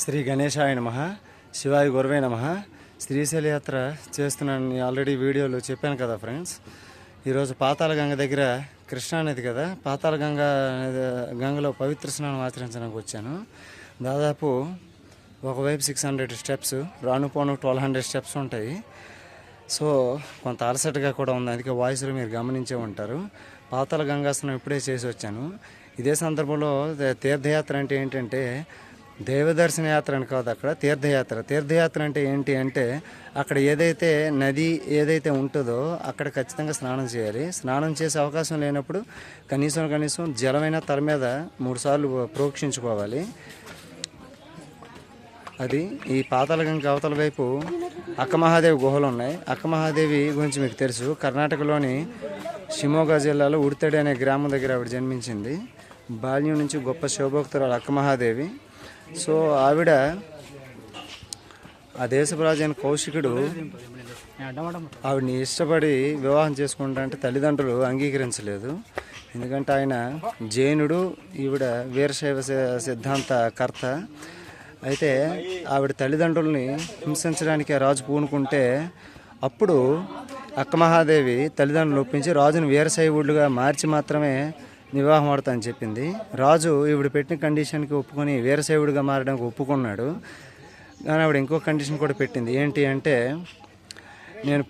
శ్రీ గణేశాయ నమః. శివాయ గురవే నమః. శ్రీశైల యాత్ర చేస్తున్నాను ఆల్రెడీ వీడియోలో చెప్పాను కదా ఫ్రెండ్స్. ఈరోజు పాతాళగంగ దగ్గర కృష్ణానది కదా, గంగలో పవిత్ర స్నానం ఆచరించడానికి వచ్చాను. దాదాపు ఒకవైపు 600 స్టెప్స్, రాను పోను 1200 స్టెప్స్ ఉంటాయి. సో కొంత అలసటగా కూడా ఉంది, అందుకే వాయిస్లో మీరు గమనించే ఉంటారు. పాతాళ గంగాస్నానం ఇప్పుడే చేసి వచ్చాను. ఇదే సందర్భంలో తీర్థయాత్ర అంటే ఏంటంటే దైవదర్శన యాత్ర అని కాదు, అక్కడ తీర్థయాత్ర. తీర్థయాత్ర అంటే ఏంటి అంటే అక్కడ ఏదైతే నది ఏదైతే ఉంటుందో అక్కడ ఖచ్చితంగా స్నానం చేయాలి. స్నానం చేసే అవకాశం లేనప్పుడు కనీసం జలమైన తల మీద 3 సార్లు ప్రోక్షించుకోవాలి. అది ఈ పాతాళగంగ అవతల వైపు అక్కమహాదేవి గుహలు ఉన్నాయి. అక్కమహాదేవి గురించి మీకు తెలుసు, కర్ణాటకలోని షిమోగా జిల్లాలో ఉడితడి అనే గ్రామం దగ్గర ఆవిడ జన్మించింది. బాల్యం నుంచి గొప్ప శోభోక్తురాలు అక్కమహాదేవి. సో ఆవిడ ఆ దేశపు రాజు అయిన కౌశికుడు ఆవిడని ఇష్టపడి వివాహం చేసుకుంటా అంటే తల్లిదండ్రులు అంగీకరించలేదు. ఎందుకంటే ఆయన జైనుడు, ఈవిడ వీరశైవ సిద్ధాంత కర్త. అయితే ఆవిడ తల్లిదండ్రుల్ని హింసించడానికి రాజు పూనుకుంటే అప్పుడు అక్కమహాదేవి తల్లిదండ్రులు ఒప్పించి రాజును వీరశైవుడుగా మార్చి మాత్రమే వివాహం ఆడతానని చెప్పింది. రాజు ఈవిడ పెట్టిన కండిషన్కి ఒప్పుకొని వీరశైవుడిగా మారడానికి ఒప్పుకున్నాడు. కానీ ఆవిడ ఇంకో కండిషన్ కూడా పెట్టింది. ఏంటి అంటే నేను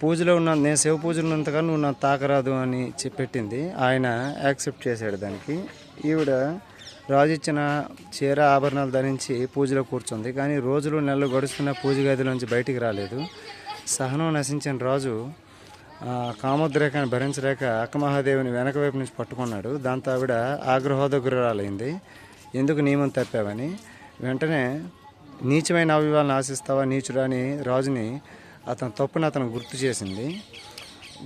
శివ పూజలో ఉన్నంతకాలం నువ్వు నాకు తాకరాదు అని పెట్టింది. ఆయన యాక్సెప్ట్ చేశాడు దానికి. ఈవిడ రాజు ఇచ్చిన చీర ఆభరణాలు ధరించి పూజలో కూర్చుంది. కానీ రోజులు నెలలు గడుస్తున్న పూజ గదిలోంచి బయటికి రాలేదు. సహనం నశించిన రాజు కామోద్రేకాన్ని భరించలేక అక్కమహాదేవిని వెనక వైపు నుంచి పట్టుకున్నాడు. దాంతో ఆవిడ ఆగ్రహోదగ్రురాలైంది. ఎందుకు నియమం తప్పావని. వెంటనే నీచమైన అవివాళ్ళని ఆశిస్తావా నీచుడా అని రాజుని తప్పుని అతను గుర్తు చేసింది.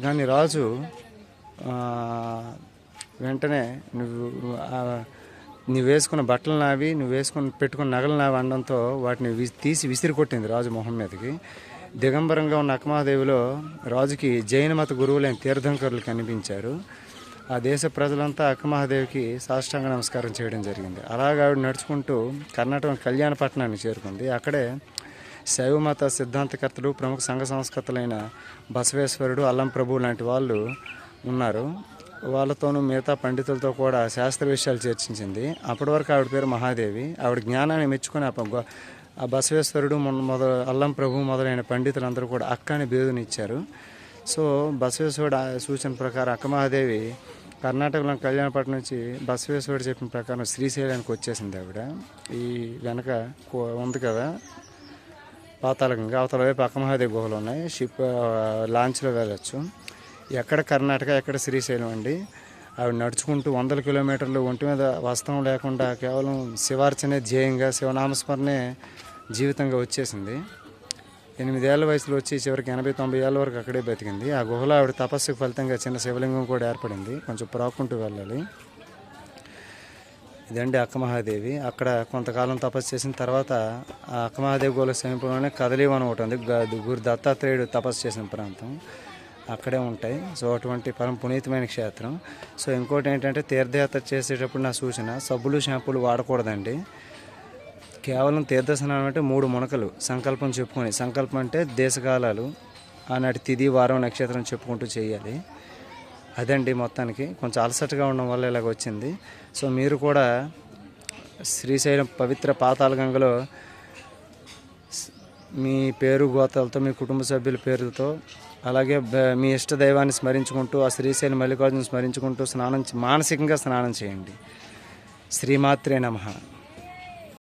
కానీ రాజు వెంటనే నువ్వు వేసుకున్న బట్టలు నావి, పెట్టుకున్న నగలు నావి అనడంతో వాటిని తీసి విసిరి కొట్టింది రాజు మొహం మీదకి. దిగంబరంగా ఉన్న అక్కమహాదేవిలో రాజుకి జైన మత గురువులైన తీర్థంకరులు కనిపించారు. ఆ దేశ ప్రజలంతా అక్కమహాదేవికి సాష్టాంగ నమస్కారం చేయడం జరిగింది. అలాగే ఆవిడ నడుచుకుంటూ కర్ణాటక కళ్యాణపట్నానికి చేరుకుంది. అక్కడే శైవ మత సిద్ధాంతకర్తలు, ప్రముఖ సంఘ సంస్కర్తలైన బసవేశ్వరుడు, అల్లం ప్రభు లాంటి వాళ్ళు ఉన్నారు. వాళ్ళతోనూ మిగతా పండితులతో కూడా శాస్త్ర విషయాలు చర్చించింది. అప్పటి వరకు ఆవిడ పేరు మహాదేవి. ఆవిడ జ్ఞానాన్ని మెచ్చుకొని ఆ బసవేశ్వరుడు అల్లం ప్రభు మొదలైన పండితులందరూ కూడా అక్క అని బిరుదునిచ్చారు. సో బసవేశ్వరుడు సూచన ప్రకారం అక్కమహాదేవి కర్ణాటకలో కళ్యాణపట్నం నుంచి బసవేశ్వరుడు చెప్పిన ప్రకారం శ్రీశైలానికి వచ్చేసింది. ఆవిడ ఈ వెనక ఉంది కదా పాతాళగంగ, అవతల వైపు అక్కమహాదేవి గుహలు ఉన్నాయి. లాంచ్లో వెళ్ళచ్చు. ఎక్కడ కర్ణాటక ఎక్కడ శ్రీశైలం అండి. ఆవిడ నడుచుకుంటూ 100 కిలోమీటర్లు ఒంటి మీద వస్త్రం లేకుండా కేవలం శివార్చనే ధ్యేయంగా, శివనామస్మరణే జీవితంగా వచ్చేసింది. 8 ఏళ్ల వయసులో వచ్చి చివరికి 80-90 ఏళ్ళ వరకు అక్కడే బతికింది. ఆ గుహలో ఆవిడ తపస్సుకు ఫలితంగా చిన్న శివలింగం కూడా ఏర్పడింది. కొంచెం ప్రాక్కుంటూ వెళ్ళాలి. ఇదండి అక్కమహాదేవి. అక్కడ కొంతకాలం తపస్సు చేసిన తర్వాత ఆ అక్కమహాదేవి గుహల సమీపంలోనే కదలీవనం ఒకటి ఉంది. గురు దత్తాత్రేయుడు తపస్సు చేసిన ప్రాంతం అక్కడే ఉంటాయి. సో అటువంటి పరమ పునీతమైన క్షేత్రం. సో ఇంకోటి ఏంటంటే తీర్థయాత్ర చేసేటప్పుడు నా సూచన, సబ్బులు షాంపూలు వాడకూడదండి. కేవలం తీర్థస్నానం అంటే 3 మునకలు సంకల్పం చెప్పుకొని, సంకల్పం అంటే దేశకాలాలు, ఆనాటి తిథి, వారం, నక్షత్రం చెప్పుకుంటూ చేయాలి. అదండి మొత్తానికి. కొంచెం అలసటగా ఉండడం వల్ల ఇలాగ వచ్చింది. సో మీరు కూడా శ్రీశైలం పవిత్ర పాతాళగంగలో మీ పేరు గోతాలతో, మీ కుటుంబ సభ్యుల పేరుతో, అలాగే మీ ఇష్ట దైవాన్ని స్మరించుకుంటూ, ఆ శ్రీశైలం మల్లికార్జున స్మరించుకుంటూ మానసికంగా స్నానం చేయండి. శ్రీమాత్రే నమః.